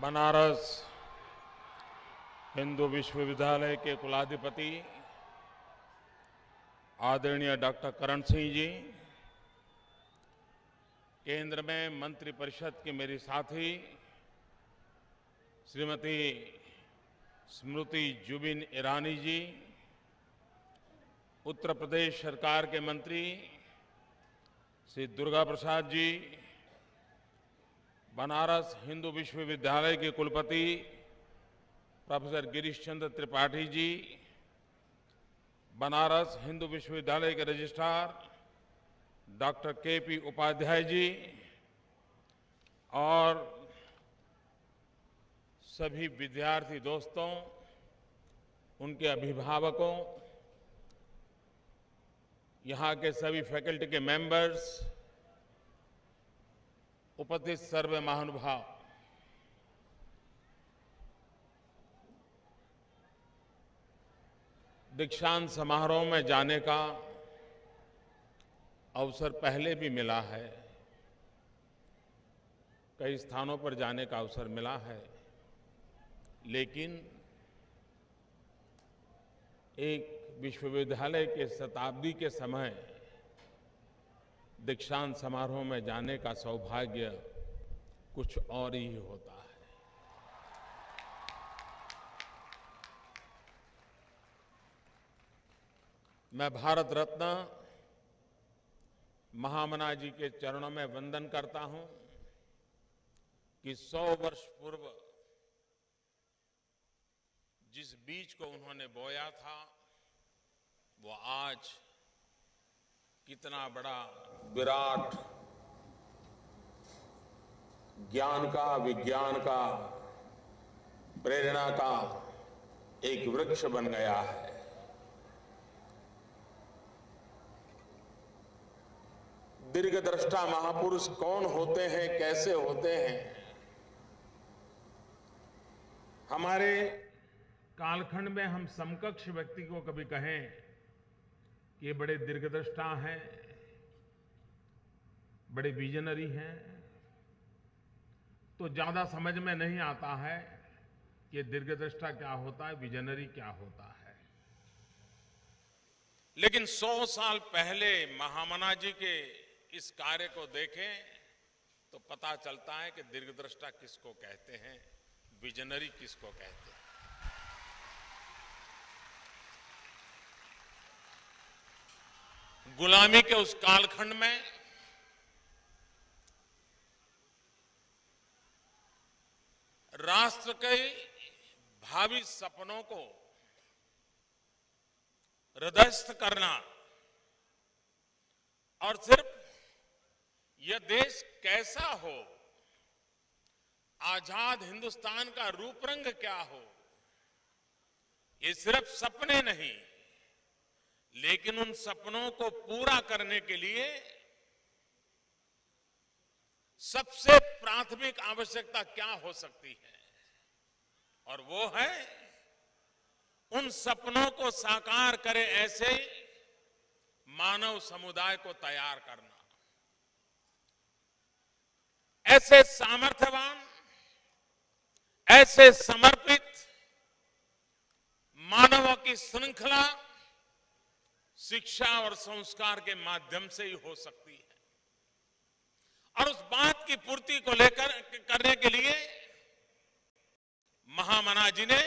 बनारस हिंदू विश्वविद्यालय के कुलाधिपति आदरणीय डॉक्टर करण सिंह जी, केंद्र में मंत्रिपरिषद की मेरी साथी श्रीमती स्मृति जुबिन ईरानी जी, उत्तर प्रदेश सरकार के मंत्री श्री दुर्गा प्रसाद जी, बनारस हिंदू विश्वविद्यालय के कुलपति प्रोफेसर गिरीश चंद्र त्रिपाठी जी, बनारस हिंदू विश्वविद्यालय के registrar doctor KP. Upadhyay ji और सभी विद्यार्थी दोस्तों, उनके अभिभावकों, यहाँ के सभी फैकल्टी के मेंबर्स, उपस्थित सर्व महानुभाव, दीक्षांत समारोह में जाने का अवसर पहले भी मिला है, कई स्थानों पर जाने का अवसर मिला है, लेकिन एक विश्वविद्यालय के शताब्दी के समय दीक्षांत समारोह में जाने का सौभाग्य कुछ और ही होता है। मैं भारत रत्न महामना जी के चरणों में वंदन करता हूं कि 100 वर्ष पूर्व जिस बीज को उन्होंने बोया था वो आज कितना बड़ा विराट ज्ञान का, विज्ञान का, प्रेरणा का एक वृक्ष बन गया है। दीर्घदृष्टा महापुरुष कौन होते हैं, कैसे होते हैं? हमारे कालखंड में हम समकक्ष व्यक्ति को कभी कहें कि ये बड़े दीर्घदृष्टा हैं, बड़े विजनरी हैं, तो ज्यादा समझ में नहीं आता है कि दीर्घदृष्टा क्या होता है, विजनरी क्या होता है। लेकिन 100 साल पहले महामना जी के इस कार्य को देखें तो पता चलता है कि दीर्घदृष्टा किसको कहते हैं, विजनरी किसको कहते हैं। गुलामी के उस कालखंड में राष्ट्र के भावी सपनों को हृदयस्थ करना और सिर्फ यह देश कैसा हो, आजाद हिंदुस्तान का रूप रंग क्या हो, ये सिर्फ सपने नहीं, लेकिन उन सपनों को पूरा करने के लिए सबसे प्राथमिक आवश्यकता क्या हो सकती है, और वो है उन सपनों को साकार करे ऐसे मानव समुदाय को तैयार करना, ऐसे सामर्थ्यवान, ऐसे समर्पित मानवों की श्रृंखला शिक्षा और संस्कार के माध्यम से ही हो सकती है। और उस बात की पूर्ति को लेकर करने के लिए महामना जी ने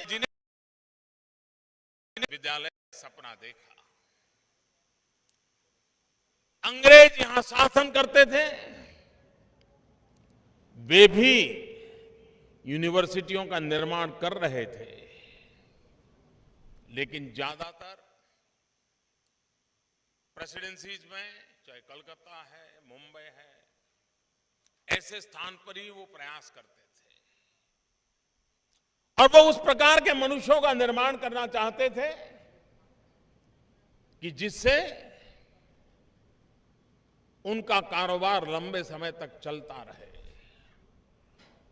विद्यालय का सपना देखा। अंग्रेज यहां शासन करते थे, वे भी यूनिवर्सिटियों का निर्माण कर रहे थे, लेकिन ज्यादातर प्रेसिडेंसीज में, चाहे कलकत्ता है, मुंबई है, ऐसे स्थान पर ही वो प्रयास करते थे। और वो उस प्रकार के मनुष्यों का निर्माण करना चाहते थे कि जिससे उनका कारोबार लंबे समय तक चलता रहे।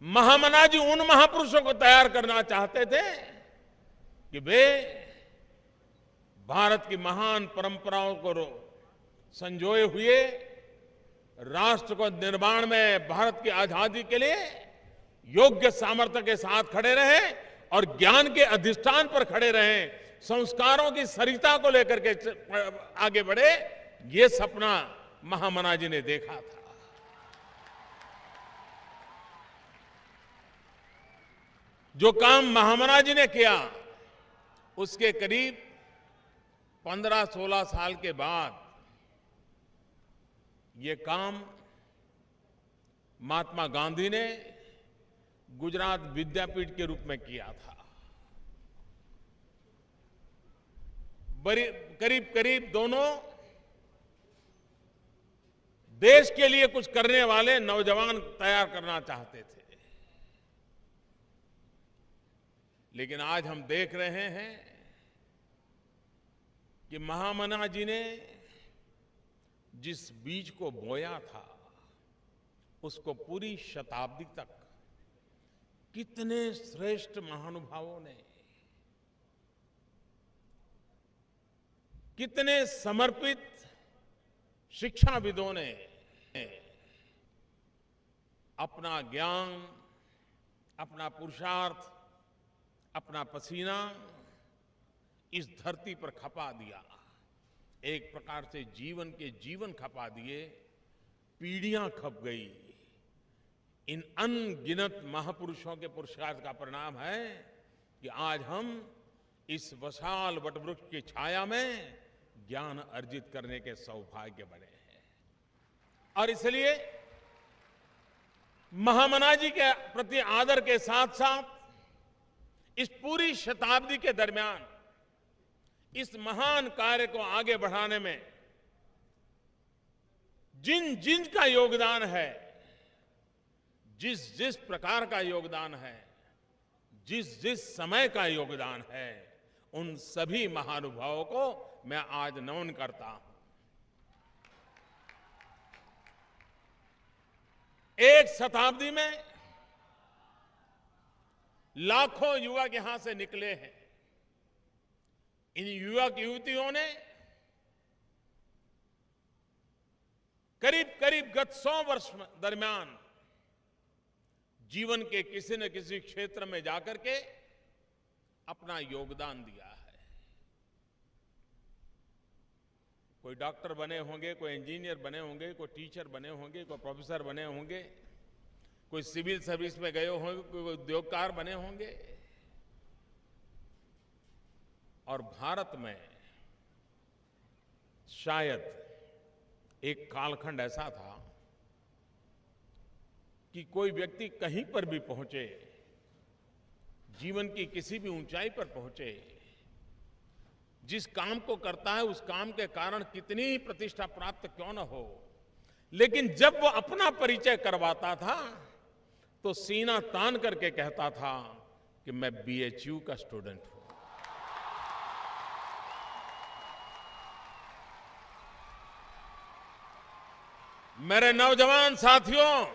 महामना जी उन महापुरुषों को तैयार करना चाहते थे कि वे भारत की महान परंपराओं को संजोए हुए राष्ट्र को निर्माण में, भारत की आजादी के लिए योग्य सामर्थ्य के साथ खड़े रहें और ज्ञान के अधिष्ठान पर खड़े रहें, संस्कारों की सरिता को लेकर के आगे बढ़े। ये सपना महामना जी ने देखा था। जो काम महामना जी ने किया, उसके करीब 15-16 साल के बाद ये काम महात्मा गांधी ने गुजरात विद्यापीठ के रूप में किया था। करीब करीब दोनों देश के लिए कुछ करने वाले नौजवान तैयार करना चाहते थे। लेकिन आज हम देख रहे हैं कि महामना जी ने जिस बीज को बोया था, उसको पूरी शताब्दी तक कितने श्रेष्ठ महानुभावों ने, कितने समर्पित शिक्षाविदों ने अपना ज्ञान, अपना पुरुषार्थ, अपना पसीना इस धरती पर खपा दिया। एक प्रकार से जीवन खपा दिए, पीढ़ियां खप गई। इन अनगिनत महापुरुषों के पुरुषार्थ का परिणाम है कि आज हम इस विशाल वटवृक्ष की छाया में ज्ञान अर्जित करने के सौभाग्य बने हैं। और इसलिए महामना जी के प्रति आदर के साथ साथ इस पूरी शताब्दी के दरमियान इस महान कार्य को आगे बढ़ाने में जिन जिन का योगदान है, जिस जिस प्रकार का योगदान है, जिस जिस समय का योगदान है, उन सभी महानुभावों को मैं आज नमन करता हूं। एक शताब्दी में लाखों युवक यहां से निकले हैं। इन युवक युवतियों ने करीब करीब गत 100 वर्ष दरमियान जीवन के किसी न किसी क्षेत्र में जाकर के अपना योगदान दिया है। कोई डॉक्टर बने होंगे, कोई इंजीनियर बने होंगे, कोई टीचर बने होंगे, कोई प्रोफेसर बने होंगे, कोई सिविल सर्विस में गए होंगे, कोई उद्योगकार बने होंगे। और भारत में शायद एक कालखंड ऐसा था कि कोई व्यक्ति कहीं पर भी पहुंचे, जीवन की किसी भी ऊंचाई पर पहुंचे, जिस काम को करता है उस काम के कारण कितनी ही प्रतिष्ठा प्राप्त क्यों न हो, लेकिन जब वो अपना परिचय करवाता था तो सीना तान करके कहता था कि मैं बीएचयू का स्टूडेंट हूं। मेरे नौजवान साथियों,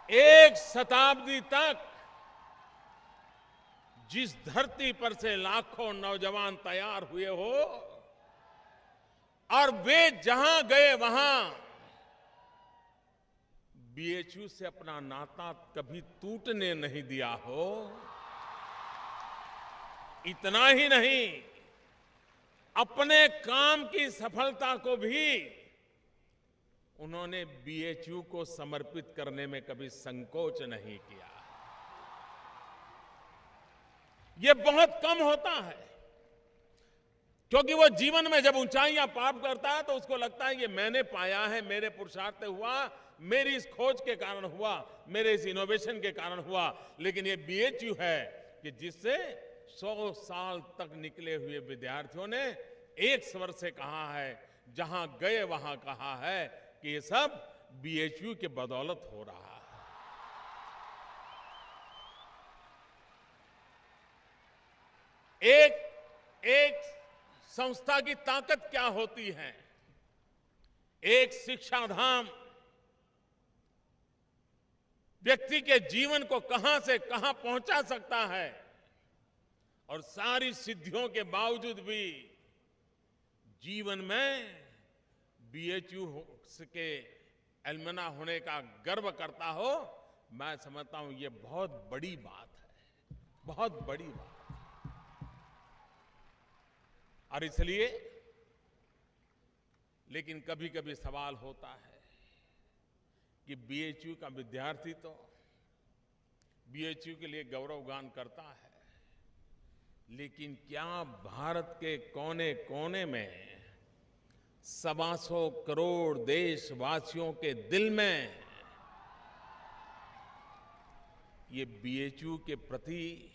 एक शताब्दी तक जिस धरती पर से लाखों नौजवान तैयार हुए हो और वे जहां गए वहां बीएचयू से अपना नाता कभी टूटने नहीं दिया हो। इतना ही नहीं, अपने काम की सफलता को भी उन्होंने बीएचयू को समर्पित करने में कभी संकोच नहीं किया। ये बहुत कम होता है, क्योंकि वो जीवन में जब ऊंचाइयां प्राप्त करता है तो उसको लगता है ये मैंने पाया है, मेरे पुरुषार्थ से हुआ, मेरी इस खोज के कारण हुआ, मेरे इस इनोवेशन के कारण हुआ। लेकिन ये बीएचयू है कि जिससे 100 साल तक निकले हुए विद्यार्थियों ने एक स्वर से कहा है, जहां गए वहां कहा है कि ये सब बीएचयू के बदौलत हो रहा है। एक संस्था की ताकत क्या होती है? एक शिक्षा धाम व्यक्ति के जीवन को कहां से कहां पहुंचा सकता है, और सारी सिद्धियों के बावजूद भी जीवन में बीएचयू के एल्युमना होने का गर्व करता हो, मैं समझता हूं ये बहुत बड़ी बात है, बहुत बड़ी बात। और इसलिए लेकिन कभी कभी सवाल होता है कि बीएचयू का विद्यार्थी तो बीएचयू के लिए गौरवगान करता है, लेकिन क्या भारत के कोने कोने में 125 करोड़ देशवासियों के दिल में ये बीएचयू के प्रति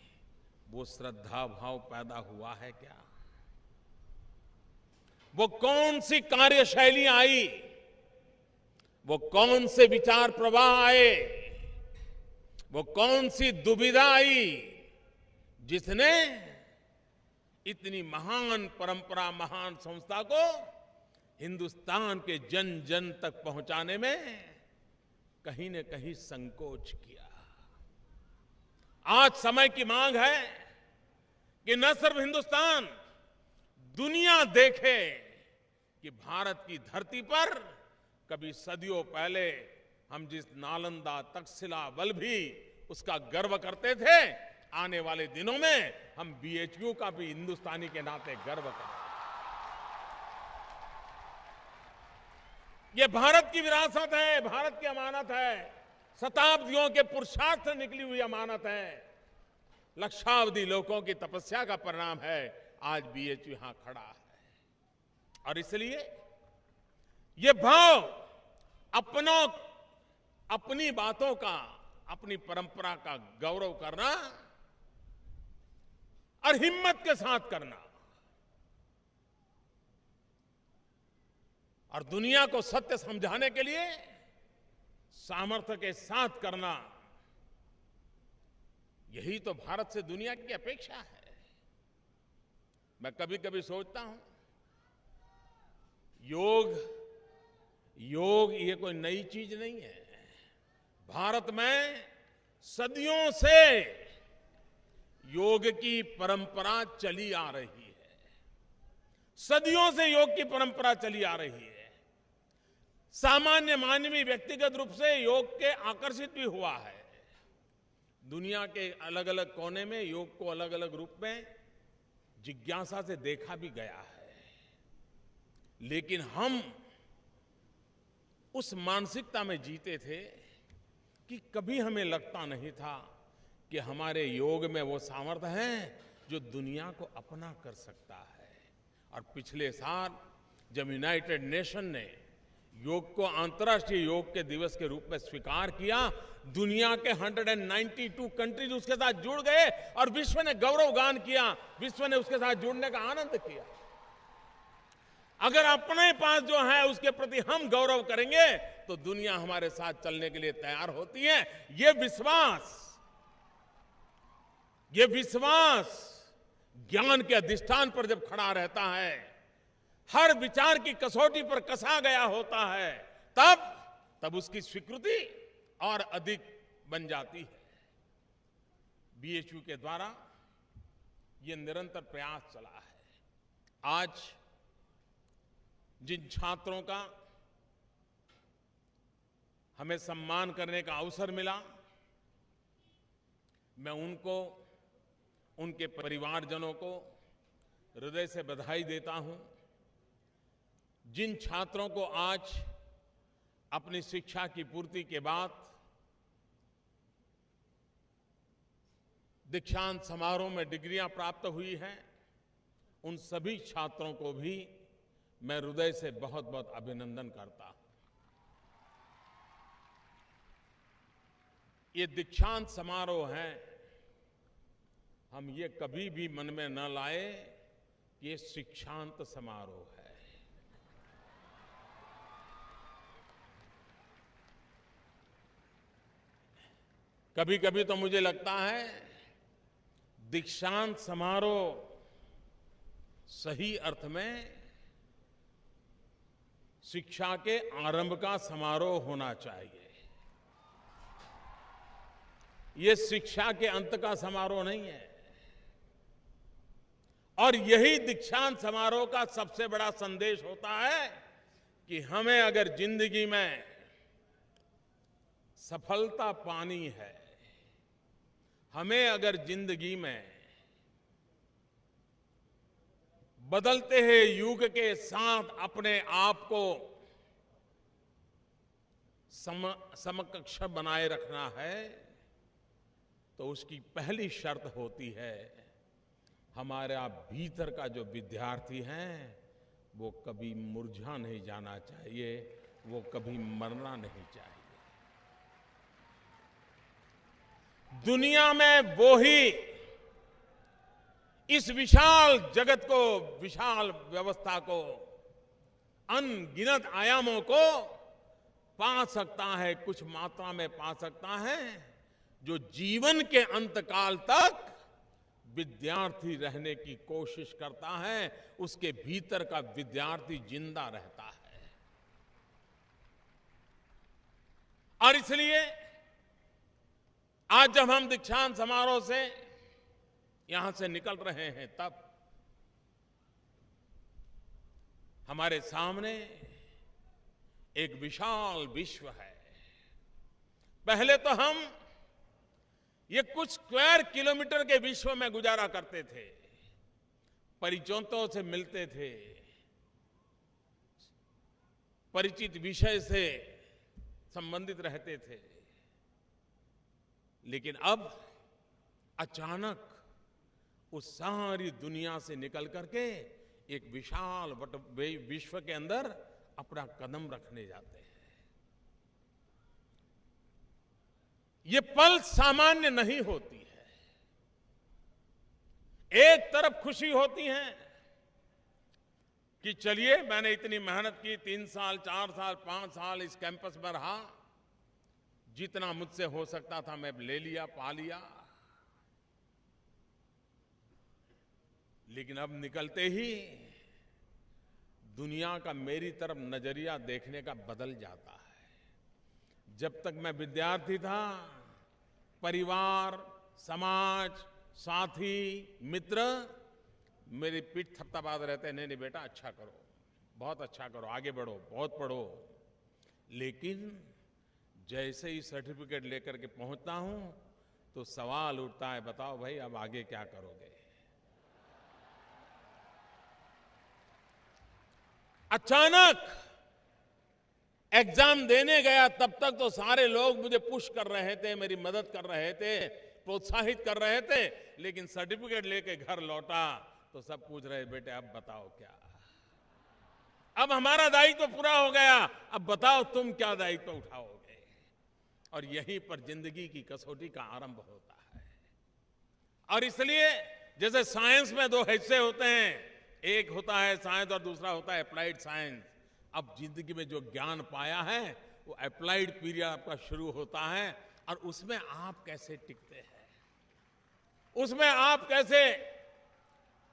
वो श्रद्धा भाव पैदा हुआ है क्या? वो कौन सी कार्यशैली आई, वो कौन से विचार प्रवाह आए, वो कौन सी दुविधा आई जिसने इतनी महान परंपरा, महान संस्था को हिंदुस्तान के जन जन तक पहुंचाने में कहीं न कहीं संकोच किया। आज समय की मांग है कि न सिर्फ हिंदुस्तान, दुनिया देखे कि भारत की धरती पर कभी सदियों पहले हम जिस नालंदा, तक्षशिला, वल्लभी उसका गर्व करते थे, आने वाले दिनों में हम बीएचयू का भी हिंदुस्तानी के नाते गर्व करें। ये भारत की विरासत है, भारत की अमानत है, शताब्दियों के पुरुषार्थ से निकली हुई अमानत है, लक्षावधि लोगों की तपस्या का परिणाम है। आज बीएचयू यहां खड़ा है और इसलिए ये भाव अपनों, अपनी बातों का, अपनी परंपरा का गौरव करना और हिम्मत के साथ करना और दुनिया को सत्य समझाने के लिए सामर्थ्य के साथ करना, यही तो भारत से दुनिया की अपेक्षा है। मैं कभी कभी सोचता हूं, योग ये कोई नई चीज नहीं है। भारत में सदियों से योग की परंपरा चली आ रही है, सदियों से योग की परंपरा चली आ रही है। सामान्य मानवीय व्यक्तिगत रूप से योग के आकर्षित भी हुआ है। दुनिया के अलग अलग कोने में योग को अलग अलग रूप में जिज्ञासा से देखा भी गया है, लेकिन हम उस मानसिकता में जीते थे कि कभी हमें लगता नहीं था कि हमारे योग में वो सामर्थ्य है जो दुनिया को अपना कर सकता है। और पिछले साल जब यूनाइटेड नेशन ने योग को अंतर्राष्ट्रीय योग के दिवस के रूप में स्वीकार किया, दुनिया के 192 कंट्रीज उसके साथ जुड़ गए और विश्व ने गौरवगान किया, विश्व ने उसके साथ जुड़ने का आनंद किया। अगर अपने पास जो है उसके प्रति हम गौरव करेंगे तो दुनिया हमारे साथ चलने के लिए तैयार होती है। ये विश्वास ज्ञान के अधिष्ठान पर जब खड़ा रहता है, हर विचार की कसौटी पर कसा गया होता है, तब उसकी स्वीकृति और अधिक बन जाती है। बीएचयू के द्वारा ये निरंतर प्रयास चला है। आज जिन छात्रों का हमें सम्मान करने का अवसर मिला, मैं उनको, उनके परिवारजनों को हृदय से बधाई देता हूं। जिन छात्रों को आज अपनी शिक्षा की पूर्ति के बाद दीक्षांत समारोह में डिग्रियां प्राप्त हुई हैं, उन सभी छात्रों को भी मैं हृदय से बहुत बहुत अभिनंदन करता हूं। ये दीक्षांत समारोह है, हम ये कभी भी मन में न लाए कि ये शिक्षांत समारोह है। कभी कभी तो मुझे लगता है दीक्षांत समारोह सही अर्थ में शिक्षा के आरंभ का समारोह होना चाहिए। ये शिक्षा के अंत का समारोह नहीं है। और यही दीक्षांत समारोह का सबसे बड़ा संदेश होता है कि हमें अगर जिंदगी में सफलता पानी है, हमें अगर जिंदगी में बदलते हुए युग के साथ अपने आप को समकक्ष बनाए रखना है, तो उसकी पहली शर्त होती है हमारा भीतर का जो विद्यार्थी है वो कभी मुरझा नहीं जाना चाहिए, वो कभी मरना नहीं चाहिए। दुनिया में वो ही इस विशाल जगत को, विशाल व्यवस्था को, अनगिनत आयामों को पा सकता है, कुछ मात्रा में पा सकता है, जो जीवन के अंतकाल तक विद्यार्थी रहने की कोशिश करता है, उसके भीतर का विद्यार्थी जिंदा रहता है। और इसलिए आज जब हम दीक्षांत समारोह से यहां से निकल रहे हैं, तब हमारे सामने एक विशाल विश्व है। पहले तो हम ये कुछ स्क्वायर किलोमीटर के विश्व में गुजारा करते थे, परिचितों से मिलते थे, परिचित विषय से संबंधित रहते थे, लेकिन अब अचानक उस सारी दुनिया से निकल करके एक विशाल विश्व के अंदर अपना कदम रखने जाते हैं। ये पल सामान्य नहीं होती है। एक तरफ खुशी होती है कि चलिए मैंने इतनी मेहनत की, 3 साल 4 साल 5 साल इस कैंपस में रहा, जितना मुझसे हो सकता था मैं ले लिया, पा लिया। लेकिन अब निकलते ही दुनिया का मेरी तरफ नजरिया देखने का बदल जाता है। जब तक मैं विद्यार्थी था, परिवार, समाज, साथी, मित्र मेरी पीठ थपथपाते रहते, नहीं नहीं बेटा अच्छा करो, बहुत अच्छा करो, आगे बढ़ो, बहुत पढ़ो। लेकिन जैसे ही सर्टिफिकेट लेकर के पहुंचता हूं तो सवाल उठता है, बताओ भाई अब आगे क्या करोगे। अचानक एग्जाम देने गया, तब तक तो सारे लोग मुझे पुश कर रहे थे, मेरी मदद कर रहे थे, प्रोत्साहित कर रहे थे, लेकिन सर्टिफिकेट लेके घर लौटा तो सब पूछ रहे, बेटे अब बताओ क्या, अब हमारा दायित्व पूरा हो गया, अब बताओ तुम क्या दायित्व उठाओगे। और यहीं पर जिंदगी की कसौटी का आरंभ होता है। और इसलिए जैसे साइंस में 2 हिस्से होते हैं, एक होता है साइंस और दूसरा होता है अप्लाइड साइंस। अब जिंदगी में जो ज्ञान पाया है वो अप्लाइड पीरियड आपका शुरू होता है, और उसमें आप कैसे टिकते हैं, उसमें आप कैसे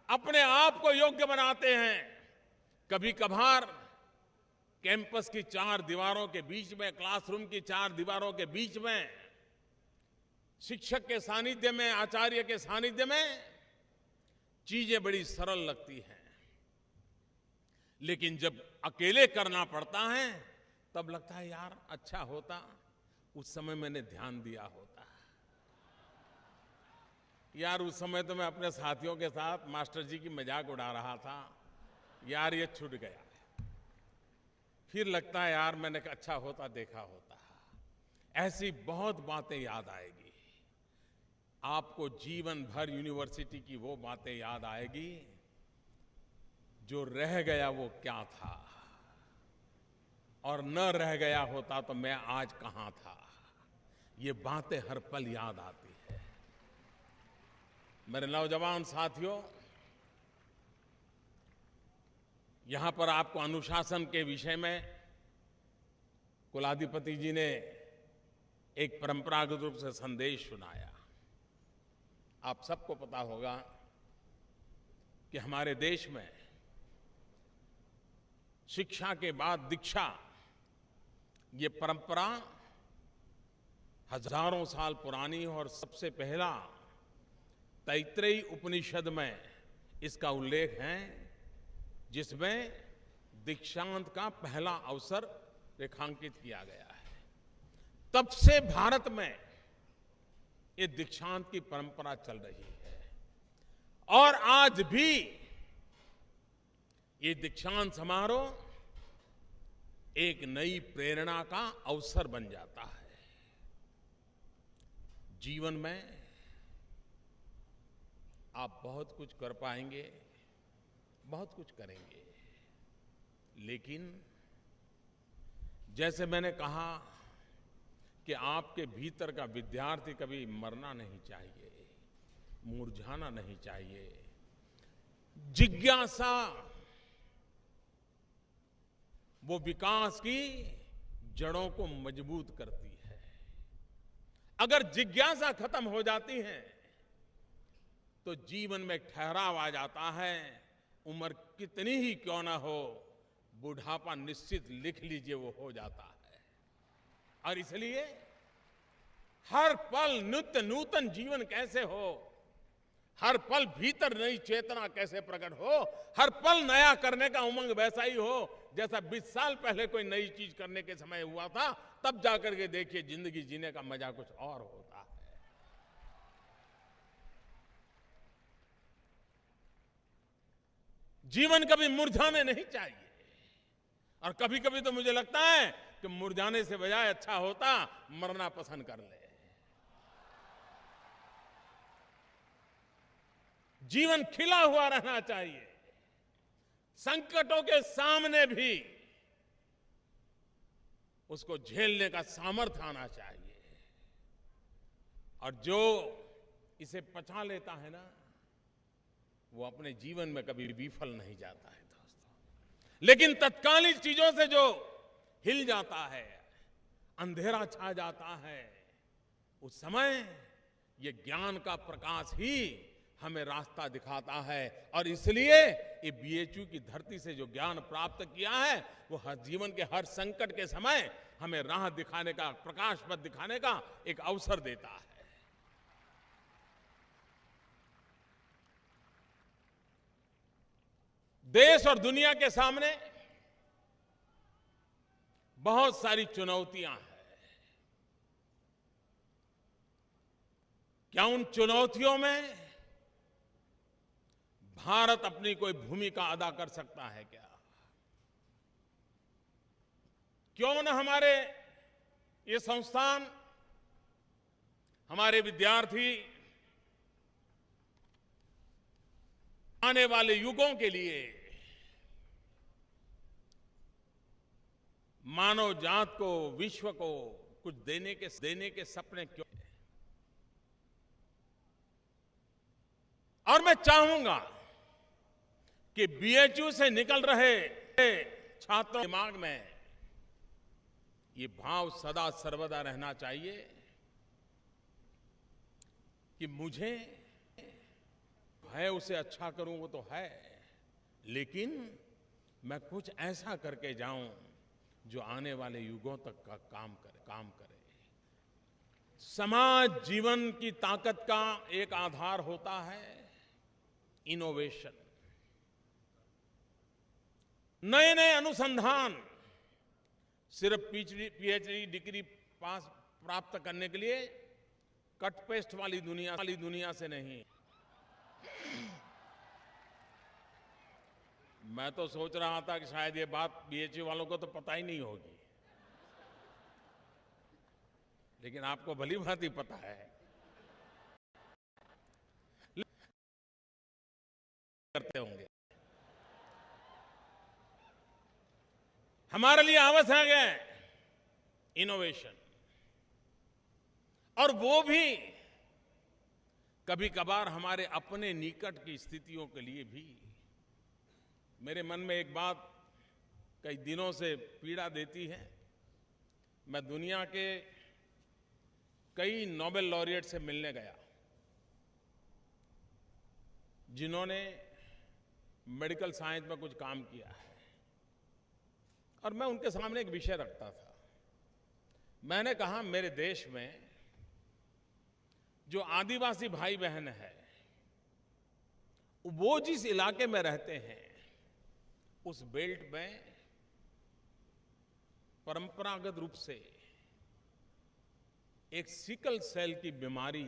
अपने आप को योग्य बनाते हैं। कभी कभार कैंपस की 4 दीवारों के बीच में, क्लासरूम की 4 दीवारों के बीच में, शिक्षक के सानिध्य में, आचार्य के सानिध्य में चीजें बड़ी सरल लगती हैं, लेकिन जब अकेले करना पड़ता है तब लगता है यार अच्छा होता उस समय मैंने ध्यान दिया होता। यार उस समय तो मैं अपने साथियों के साथ मास्टर जी की मजाक उड़ा रहा था, यार ये छूट गया। फिर लगता है यार मैंने अच्छा होता देखा होता। ऐसी बहुत बातें याद आएगी आपको, जीवन भर यूनिवर्सिटी की वो बातें याद आएगी जो रह गया वो क्या था, और न रह गया होता तो मैं आज कहां था। ये बातें हर पल याद आती है। मेरे नौजवान साथियों, यहां पर आपको अनुशासन के विषय में कुलाधिपति जी ने एक परंपरागत रूप से संदेश सुनाया। आप सबको पता होगा कि हमारे देश में शिक्षा के बाद दीक्षा, ये परंपरा हजारों साल पुरानी, और सबसे पहला तैत्रेयी उपनिषद में इसका उल्लेख है, जिसमें दीक्षांत का पहला अवसर रेखांकित किया गया है। तब से भारत में ये दीक्षांत की परंपरा चल रही है और आज भी ये दीक्षांत समारोह एक नई प्रेरणा का अवसर बन जाता है। जीवन में आप बहुत कुछ कर पाएंगे, बहुत कुछ करेंगे, लेकिन जैसे मैंने कहा कि आपके भीतर का विद्यार्थी कभी मरना नहीं चाहिए, मुरझाना नहीं चाहिए। जिज्ञासा वो विकास की जड़ों को मजबूत करती है। अगर जिज्ञासा खत्म हो जाती है तो जीवन में ठहराव आ जाता है। उम्र कितनी ही क्यों ना हो, बुढ़ापा निश्चित लिख लीजिए वो हो जाता है। और इसलिए हर पल नित्य नूतन जीवन कैसे हो, हर पल भीतर नई चेतना कैसे प्रकट हो, हर पल नया करने का उमंग वैसा ही हो जैसा 20 साल पहले कोई नई चीज करने के समय हुआ था। तब जाकर के देखिए जिंदगी जीने का मजा कुछ और होता है। जीवन कभी मुरझाने नहीं चाहिए। और कभी कभी तो मुझे लगता है कि मुरझाने से बजाय अच्छा होता मरना पसंद कर ले। जीवन खिला हुआ रहना चाहिए। संकटों के सामने भी उसको झेलने का सामर्थ्य आना चाहिए। और जो इसे पचा लेता है ना, वो अपने जीवन में कभी विफल नहीं जाता है दोस्तों। लेकिन तत्कालीन चीजों से जो हिल जाता है, अंधेरा छा जाता है, उस समय ये ज्ञान का प्रकाश ही हमें रास्ता दिखाता है। और इसलिए ये बीएचयू की धरती से जो ज्ञान प्राप्त किया है, वो हर जीवन के हर संकट के समय हमें राह दिखाने का, प्रकाश पथ दिखाने का एक अवसर देता है। देश और दुनिया के सामने बहुत सारी चुनौतियां हैं। क्या उन चुनौतियों में भारत अपनी कोई भूमिका अदा कर सकता है क्या? क्यों न हमारे ये संस्थान, हमारे विद्यार्थी आने वाले युगों के लिए मानव जात को, विश्व को कुछ देने के सपने क्यों? और मैं चाहूंगा कि बीएचयू से निकल रहे छात्रों के दिमाग में ये भाव सदा सर्वदा रहना चाहिए कि मुझे है उसे अच्छा करूं, वो तो है, लेकिन मैं कुछ ऐसा करके जाऊं जो आने वाले युगों तक का काम करे। समाज जीवन की ताकत का एक आधार होता है इनोवेशन। नए नए अनुसंधान सिर्फ पीएचडी डिग्री पास प्राप्त करने के लिए कट पेस्ट वाली दुनिया से नहीं। मैं तो सोच रहा था कि शायद ये बात बीएचयू वालों को तो पता ही नहीं होगी, लेकिन आपको भली भांति पता है। करते होंगे। हमारे लिए आवश्यक है इनोवेशन, और वो भी कभी कभार हमारे अपने निकट की स्थितियों के लिए भी। मेरे मन में एक बात कई दिनों से पीड़ा देती है। मैं दुनिया के कई नोबेल लॉरिएट से मिलने गया जिन्होंने मेडिकल साइंस में कुछ काम किया है, और मैं उनके सामने एक विषय रखता था। मैंने कहा, मेरे देश में जो आदिवासी भाई बहन है वो जिस इलाके में रहते हैं उस बेल्ट में परंपरागत रूप से एक सिकल सेल की बीमारी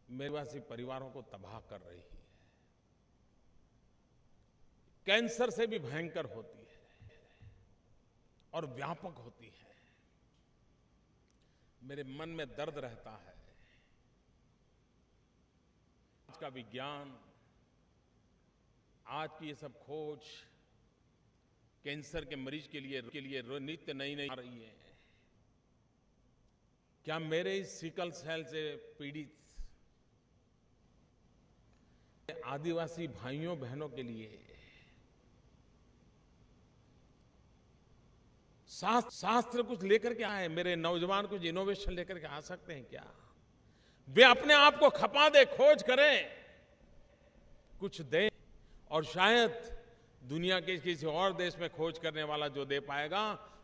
मेवासी परिवारों को तबाह कर रही है। कैंसर से भी भयंकर होती है और व्यापक होती है। मेरे मन में दर्द रहता है। आज का विज्ञान, आज की ये सब खोज कैंसर के मरीज के लिए नित्य नई आ रही है। क्या मेरे इस सिकल सेल से पीड़ित आदिवासी भाइयों बहनों के लिए शास्त्र कुछ लेकर के आए? मेरे नौजवान कुछ इनोवेशन लेकर के आ सकते हैं क्या? वे अपने आप को खपा दे, खोज करें, कुछ दें, और शायद दुनिया के किसी और देश में खोज करने वाला जो दे पाएगा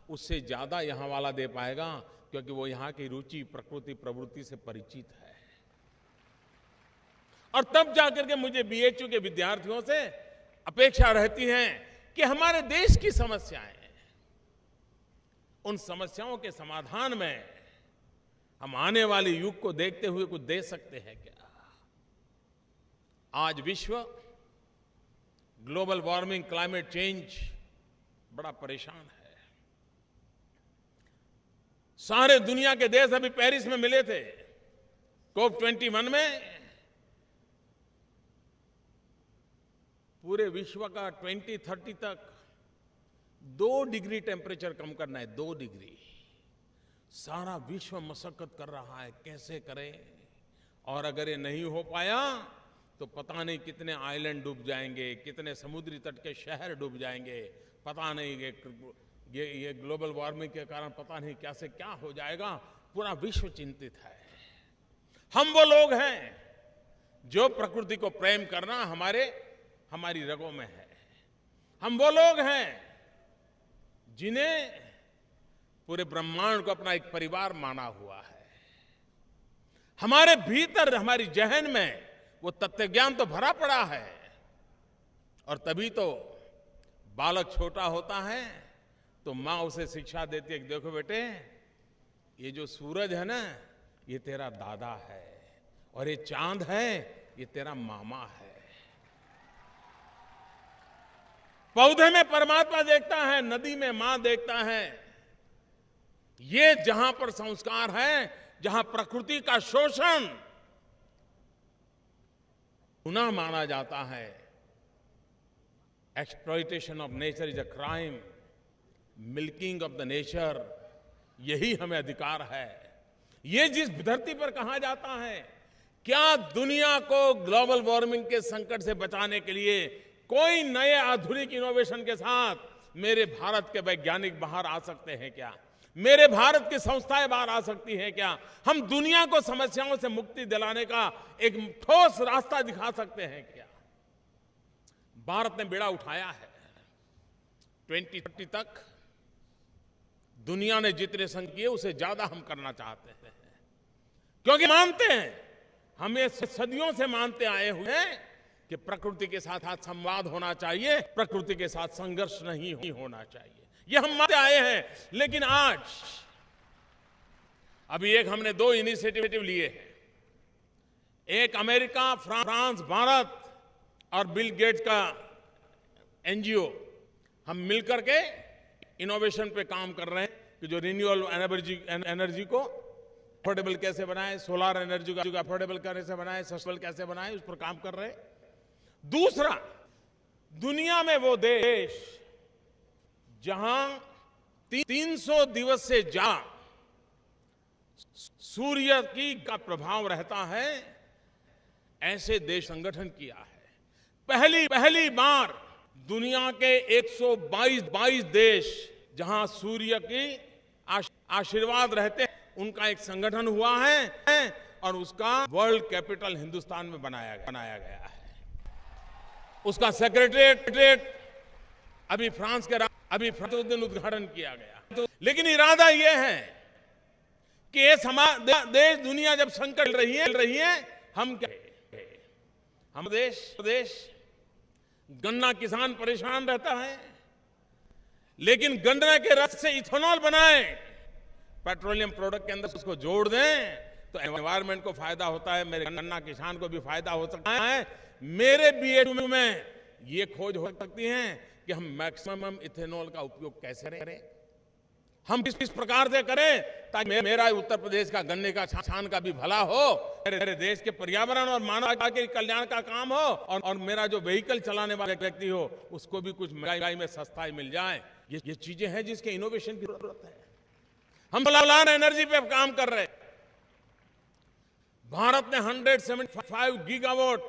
उससे ज्यादा यहां वाला दे पाएगा, क्योंकि वो यहां की रुचि, प्रकृति, प्रवृत्ति से परिचित है। और तब जाकर के मुझे बीएचयू के विद्यार्थियों से अपेक्षा रहती है कि हमारे देश की समस्याएं, उन समस्याओं के समाधान में हम आने वाले युग को देखते हुए कुछ दे सकते हैं क्या? आज विश्व ग्लोबल वार्मिंग, क्लाइमेट चेंज बड़ा परेशान है। सारे दुनिया के देश अभी पेरिस में मिले थे COP21 में। पूरे विश्व का 2030 तक 2 डिग्री टेम्परेचर कम करना है, 2 डिग्री। सारा विश्व मशक्कत कर रहा है, कैसे करें। और अगर ये नहीं हो पाया तो पता नहीं कितने आइलैंड डूब जाएंगे, कितने समुद्री तट के शहर डूब जाएंगे, पता नहीं ये ग्लोबल वार्मिंग के कारण पता नहीं क्या से क्या हो जाएगा। पूरा विश्व चिंतित है। हम वो लोग हैं जो प्रकृति को प्रेम करना हमारी रगों में है। हम वो लोग हैं जिन्हें पूरे ब्रह्मांड को अपना एक परिवार माना हुआ है। हमारे भीतर, हमारी जहन में वो तत्व ज्ञान तो भरा पड़ा है। और तभी तो बालक छोटा होता है तो माँ उसे शिक्षा देती है कि देखो बेटे, ये जो सूरज है ना, ये तेरा दादा है, और ये चांद है, ये तेरा मामा है। पौधे में परमात्मा देखता है, नदी में मां देखता है। ये जहां पर संस्कार है, जहां प्रकृति का शोषण गुनाह माना जाता है, exploitation of nature is a crime, milking of the nature, यही हमें अधिकार है। ये जिस धरती पर कहा जाता है, क्या दुनिया को ग्लोबल वार्मिंग के संकट से बचाने के लिए कोई नए आधुनिक इनोवेशन के साथ मेरे भारत के वैज्ञानिक बाहर आ सकते हैं क्या? मेरे भारत की संस्थाएं बाहर आ सकती हैं क्या? हम दुनिया को समस्याओं से मुक्ति दिलाने का एक ठोस रास्ता दिखा सकते हैं क्या? भारत ने बेड़ा उठाया है। 2030 तक दुनिया ने जितने संकल्प किए उससे ज्यादा हम करना चाहते हैं, क्योंकि मानते हैं, हम ये सदियों से मानते आए हुए हैं कि प्रकृति के साथ संवाद होना चाहिए, प्रकृति के साथ संघर्ष नहीं होना चाहिए। ये हम मानते आए हैं। लेकिन आज अभी हमने 2 इनिशिएटिव लिए हैं। एक अमेरिका, फ्रांस, भारत और बिल गेट्स का एनजीओ, हम मिलकर के इनोवेशन पे काम कर रहे हैं कि जो रिन्यूएबल एनर्जी को अफोर्डेबल कैसे बनाए, सोलर एनर्जी को अफोर्डेबल कैसे बनाए, सस्टेनेबल कैसे बनाए, उस पर काम कर रहे हैं। दूसरा, दुनिया में वो देश जहां 300 दिवस से ज्यादा सूर्य का प्रभाव रहता है, ऐसे देश संगठन किया है। पहली बार दुनिया के 122 देश जहां सूर्य की आशीर्वाद रहते हैं, उनका एक संगठन हुआ है, और उसका वर्ल्ड कैपिटल हिंदुस्तान में बनाया गया है। उसका सेक्रेटरीट अभी फ्रांस दिन उद्घाटन किया गया। लेकिन इरादा यह है कि ये देश, दुनिया जब संकट रही है, हम क्या, हम देश गन्ना किसान परेशान रहता है, लेकिन गन्ना के रस से इथेनॉल बनाए, पेट्रोलियम प्रोडक्ट के अंदर उसको जोड़ दें तो एनवायरनमेंट को फायदा होता है, मेरे गन्ना किसान को भी फायदा हो सकता है। मेरे BHU में ये खोज हो सकती है कि हम मैक्सिमम इथेनॉल का उपयोग कैसे करें, हम किस प्रकार से करें ताकि मेरा उत्तर प्रदेश का गन्ने का किसान का भी भला हो, मेरे देश के पर्यावरण और मानव के कल्याण का काम हो, और मेरा जो व्हीकल चलाने वाला व्यक्ति हो उसको भी कुछ महंगाई में सस्ताई मिल जाए। ये चीजें हैं जिसके इनोवेशन की जरूरत है। हम सोलर एनर्जी पे काम कर रहे हैं। भारत ने 175 गीगावाट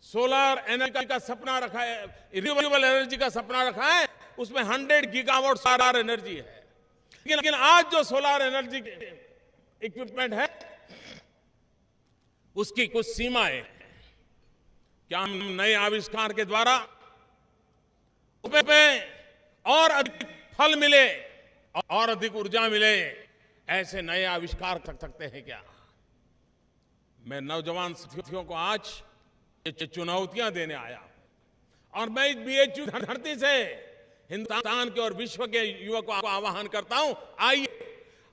सोलर एनर्जी का सपना रखा है, रिन्यूएबल एनर्जी का सपना रखा है, उसमें 100 गीगावाट सोलर एनर्जी है। लेकिन आज जो सोलर एनर्जी इक्विपमेंट है उसकी कुछ सीमाएं हैं। क्या हम नए आविष्कार के द्वारा उसमें और अधिक फल मिले और अधिक ऊर्जा मिले, ऐसे नए आविष्कार कर सकते हैं क्या? मैं नौजवान साथियों को आज ये चुनौतियां देने आया और मैं इस BHU धरती से हिंदुस्तान के और विश्व के युवकों को आह्वान करता हूं, आइए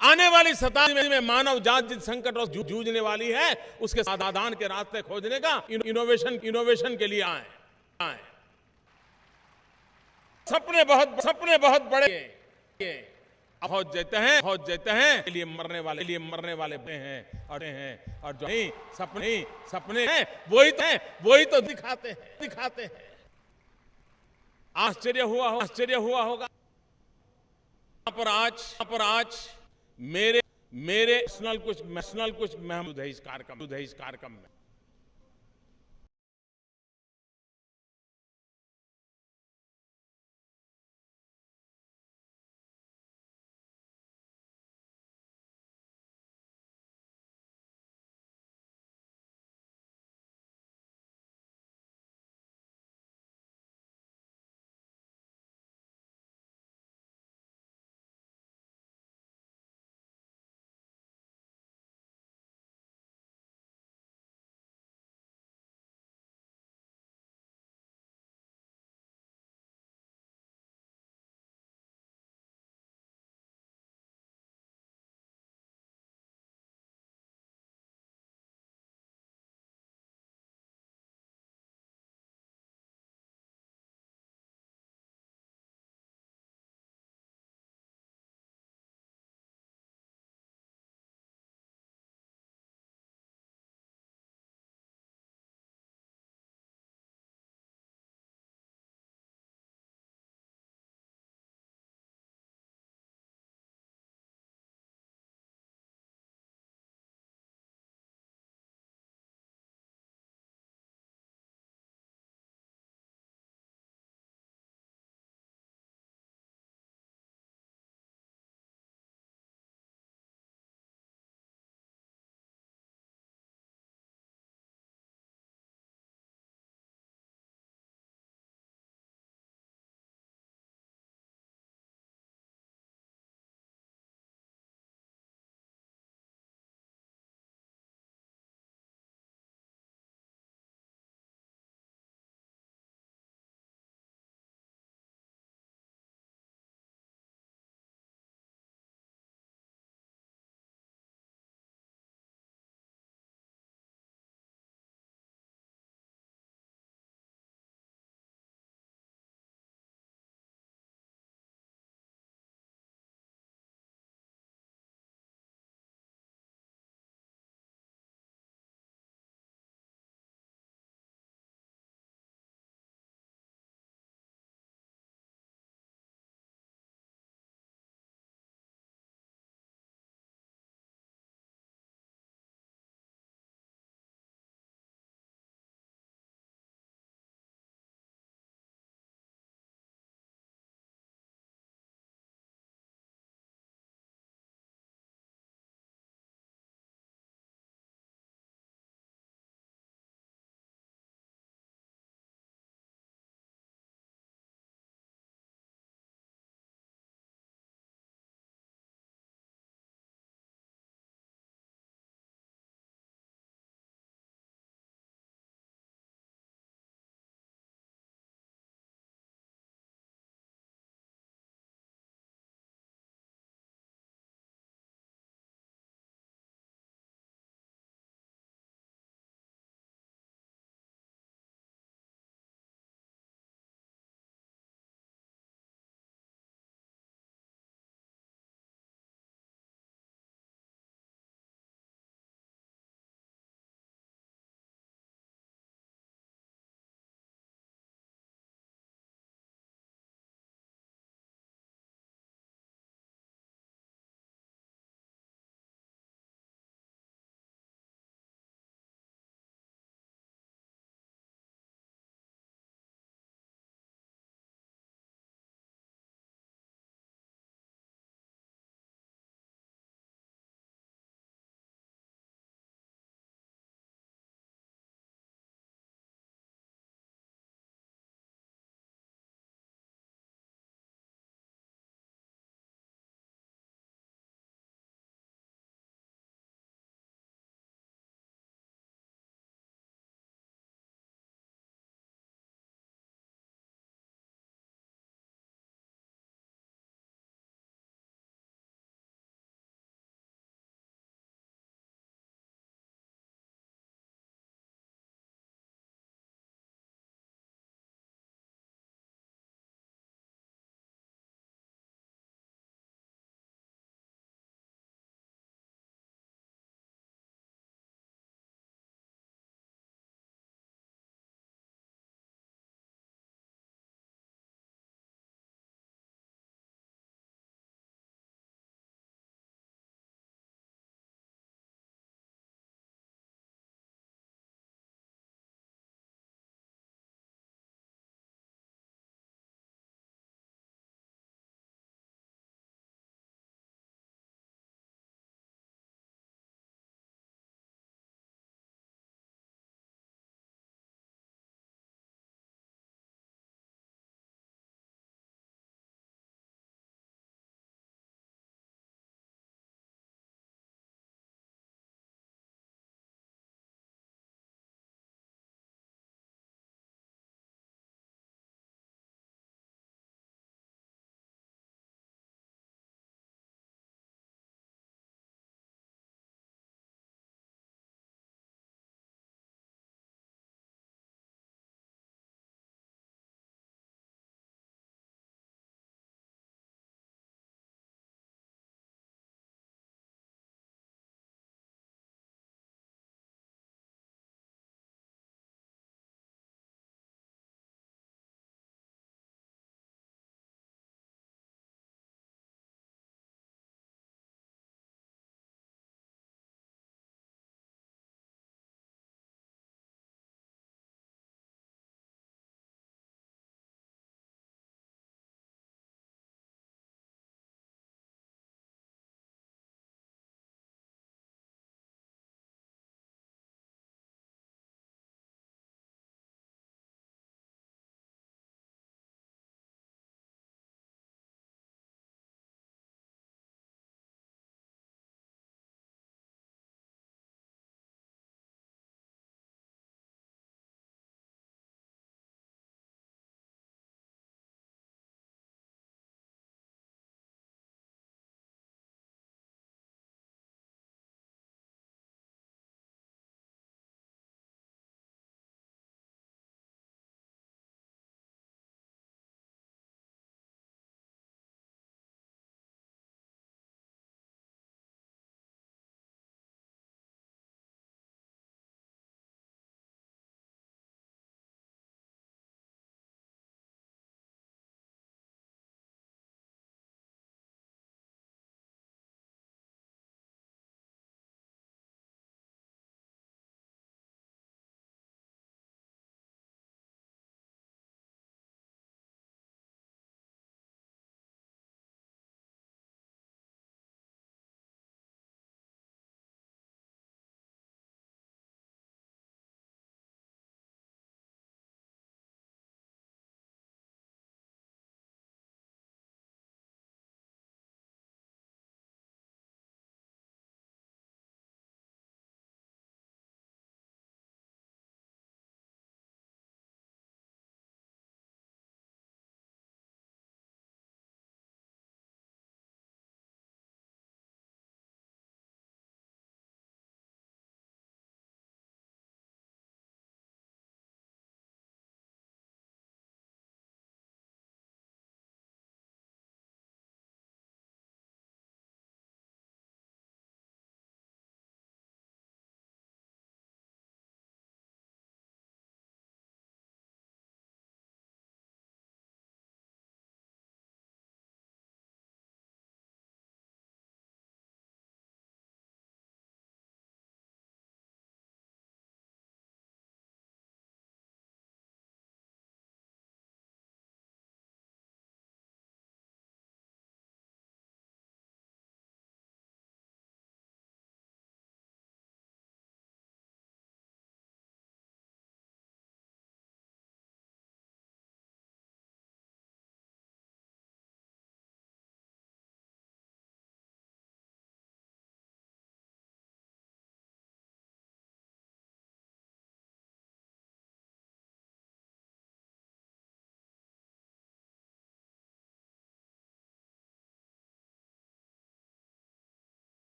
आने वाली शताब्दी में मानव जात जिस संकट और जूझने वाली है उसके समाधान के रास्ते खोजने का इनोवेशन के लिए आए। सपने बहुत बड़े बहुत देते हैं लिए मरने वाले हैं और जो नहीं सपने हैं वही तो दिखाते हैं। आश्चर्य हुआ होगा यहाँ पर आज मेरे पर्सनल कुछ महमूद है इस कार्यक्रम में।